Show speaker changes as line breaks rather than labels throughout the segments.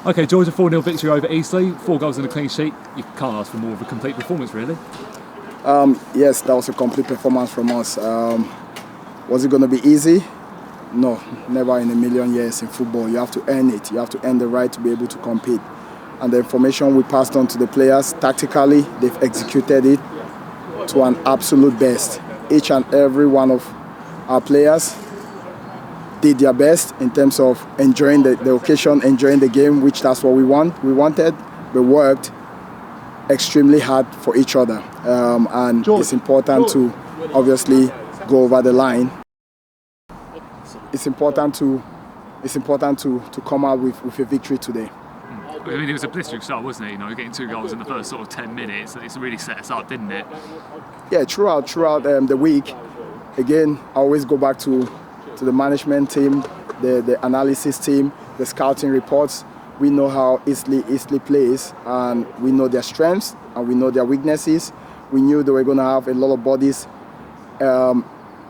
Okay, George, a 4-0 victory over Eastleigh, 4 goals and a clean sheet. You can't ask for more of a complete performance, really.
Yes, that was a complete performance from us. Was it going to be easy? No, never in a million years in football. You have to earn it. You have to earn the right to be able to compete. And the information we passed on to the players, tactically, they've executed it to an absolute best. Each and every one of our players did their best in terms of enjoying the occasion, enjoying the game, which that's what we wanted. We worked extremely hard for each other, and it's important to obviously go over the line. It's important to come out with a victory today.
I mean, it was a blistering start, wasn't it? You know, getting 2 goals in the first sort of 10 minutes. It's really set us up, didn't it?
Yeah, throughout the week. Again, I always go back to the management team, the analysis team, the scouting reports. We know how Eastleigh plays, and we know their strengths and we know their weaknesses. We knew they were going to have a lot of bodies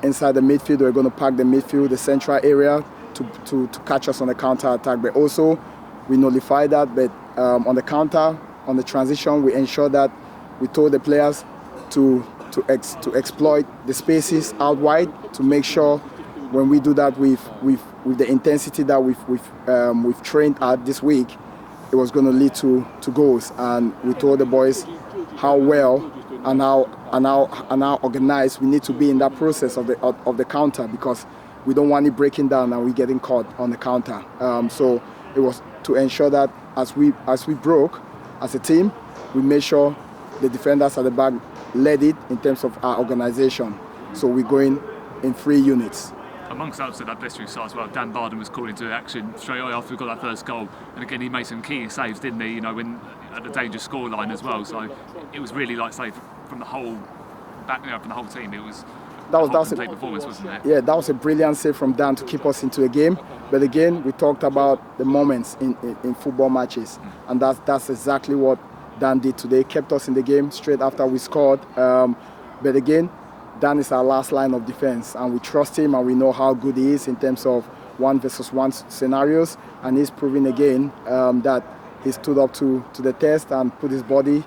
inside the midfield. They were going to pack the midfield, the central area, to catch us on the counter attack. But also, we nullified that. But on the counter, on the transition, we ensured that we told the players to exploit the spaces out wide, to make sure when we do that with the intensity that we've trained at this week, it was going to lead to goals. And we told the boys how well and how organized we need to be in that process of the counter, because we don't want it breaking down and we getting caught on the counter. So it was to ensure that as we broke as a team, we made sure the defenders at the back led it in terms of our organization. So we're going in 3 units.
Amongst others at that blistering start as well, Dan Barden was called into action straight away after we got that first goal, and again he made some key saves, didn't he? You know, when at the dangerous scoreline as well. So it was really, like say, from the whole from the whole team, it was a complete performance, wasn't it?
Yeah, that was a brilliant save from Dan to keep us into the game. But again, we talked about the moments in football matches, and that's exactly what Dan did today. Kept us in the game straight after we scored. But again, Dan is our last line of defense, and we trust him, and we know how good he is in terms of 1 versus 1 scenarios, and he's proving again that he stood up to the test and put his body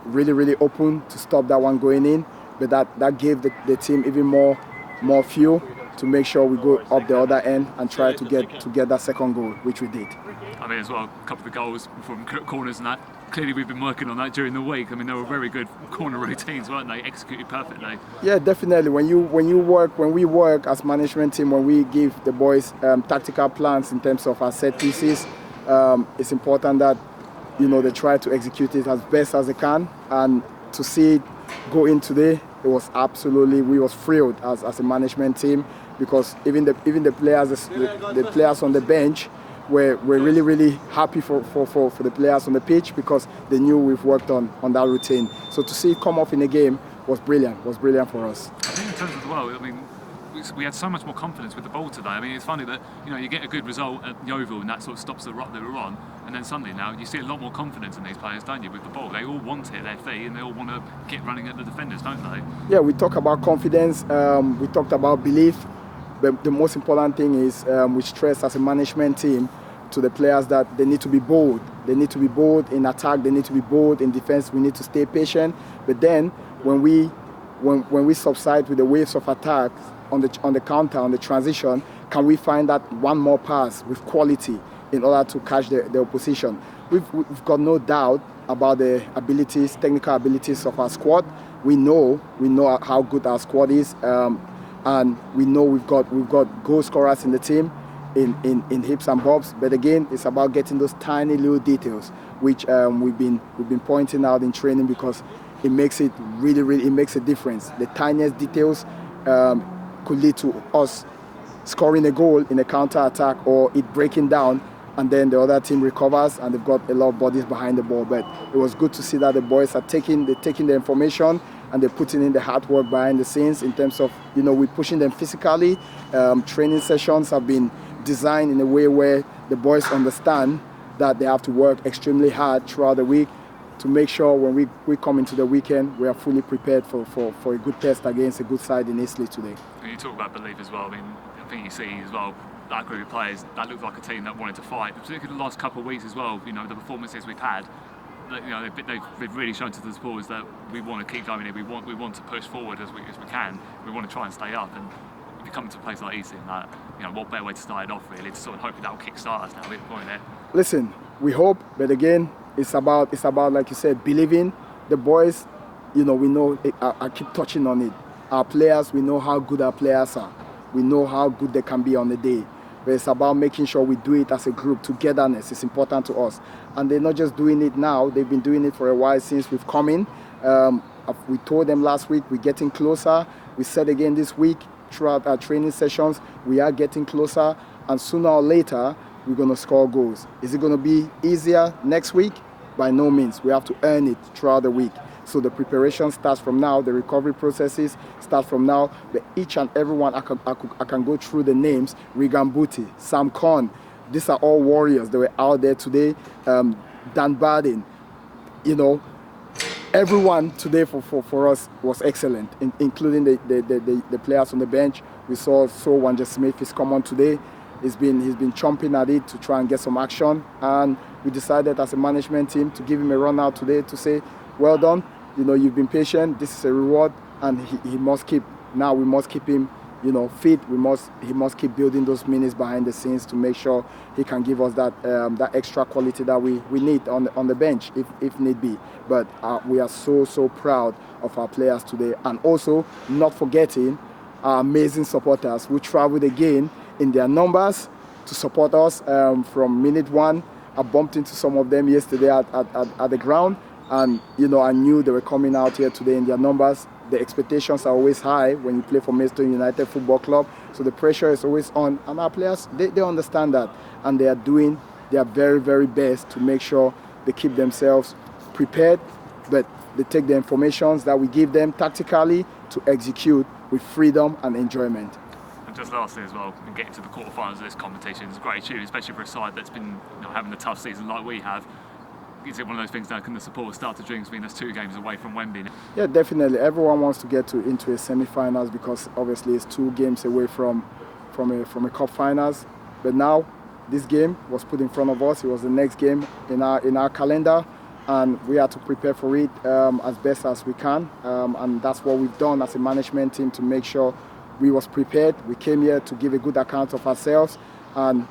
really, really open to stop that one going in. But that gave the team even more fuel to make sure we go up the other end and try to get that second goal, which we did.
I mean, as well, a couple of the goals from corners and that. Clearly, we've been working on that during the week. I mean, they were very good corner routines, weren't they? Executed perfectly. Yeah,
definitely. When we work as management team, when we give the boys tactical plans in terms of our set pieces, it's important that they try to execute it as best as they can. And to see it go in today, it was absolutely, we was thrilled as a management team, because even the players, the players on the bench were really, really happy for the players on the pitch, because they knew we've worked on that routine. So to see it come off in a game was brilliant for us.
I think in terms of the world, I mean, we had so much more confidence with the ball today. I mean, it's funny that you get a good result at Yeovil and that sort of stops the rut that we're on, and then suddenly now you see a lot more confidence in these players, don't you, with the ball? They all want it, their feet, and they all want to get running at the defenders, don't they?
Yeah, we talk about confidence, we talked about belief, but the most important thing is we stress as a management team to the players that they need to be bold. They need to be bold in attack, they need to be bold in defense, we need to stay patient. But then when we subside with the waves of attack on the counter, on the transition, can we find that one more pass with quality in order to catch the opposition? We've got no doubt about the abilities, technical abilities of our squad. We know how good our squad is, and we know we've got goal scorers in the team in hips and bobs. But again, it's about getting those tiny little details, which we've been pointing out in training, because it makes it really, it makes a difference. The tiniest details could lead to us scoring a goal in a counter attack, or it breaking down, and then the other team recovers and they've got a lot of bodies behind the ball. But it was good to see that the boys are taking the information and they're putting in the hard work behind the scenes in terms of, we're pushing them physically. Training sessions have been designed in a way where the boys understand that they have to work extremely hard throughout the week to make sure when we come into the weekend, we are fully prepared for a good test against a good side in Eastleigh today.
And you talk about belief as well. I mean, I think you see as well, that group of players, that looked like a team that wanted to fight. Particularly the last couple of weeks as well, you know, the performances we've had, you know, they've really shown to the supporters that we want to keep going here. We want to push forward as we can. We want to try and stay up. And if you come to a place like Eastleigh, that, you know, what better way to start it off really? To sort of hoping that will kick-start us now. We're going there.
Listen, we hope, but again, it's about like you said, believing. The boys, you know, we know. I keep touching on it. Our players, we know how good our players are. We know how good they can be on the day. But it's about making sure we do it as a group. Togetherness is important to us. And they're not just doing it now. They've been doing it for a while since we've come in. We told them last week we're getting closer. We said again this week throughout our training sessions, we are getting closer. And sooner or later, we're going to score goals. Is it going to be easier next week? By no means. We have to earn it throughout the week. So the preparation starts from now, the recovery processes start from now. But each and every one, I can go through the names. Regan Booty, Sam Khan, these are all warriors. They were out there today. Dan Barden, you know, everyone today for us was excellent, including the players on the bench. We saw Wanja Smith is come on today. He's been chomping at it to try and get some action. And we decided as a management team to give him a run out today to say, well done. You know, you've been patient. This is a reward, and he must keep. Now we must keep him, you know, fit. He must keep building those minutes behind the scenes to make sure he can give us that extra quality that we need on the bench if need be. But we are so proud of our players today, and also not forgetting our amazing supporters who traveled again in their numbers to support us from minute one. I bumped into some of them yesterday at the ground. And, you know, I knew they were coming out here today in their numbers. The expectations are always high when you play for Maidstone United Football Club. So the pressure is always on. And our players, they understand that. And they are doing their very best to make sure they keep themselves prepared. But they take the information that we give them tactically to execute with freedom and enjoyment.
And just lastly as well, in getting to the quarterfinals of this competition, it's a great achievement, especially for a side that's been, you know, having a tough season like we have. Is it one of those things now, can the supporters start to dream of being us 2 games away from Wembley?
Yeah, definitely. Everyone wants to get into a semi-finals because obviously it's 2 games away from a cup finals. But now this game was put in front of us. It was the next game in our calendar, and we had to prepare for it as best as we can. And that's what we've done as a management team to make sure we was prepared. We came here to give a good account of ourselves, and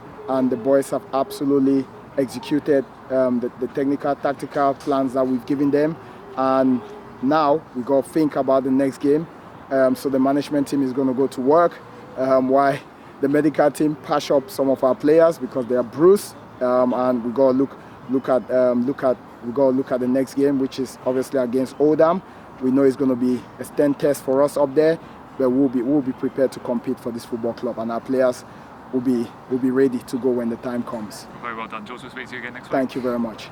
the boys have absolutely executed the technical, tactical plans that we've given them. And now we got to think about the next game. So the management team is going to go to work while the medical team patch up some of our players because they are bruised. And we got to look at the next game, which is obviously against Oldham. We know it's going to be a stern test for us up there, but we'll be prepared to compete for this football club, and our players will be ready to go when the time comes.
Very well done, George. We'll speak to you again next week.
Thank you very much.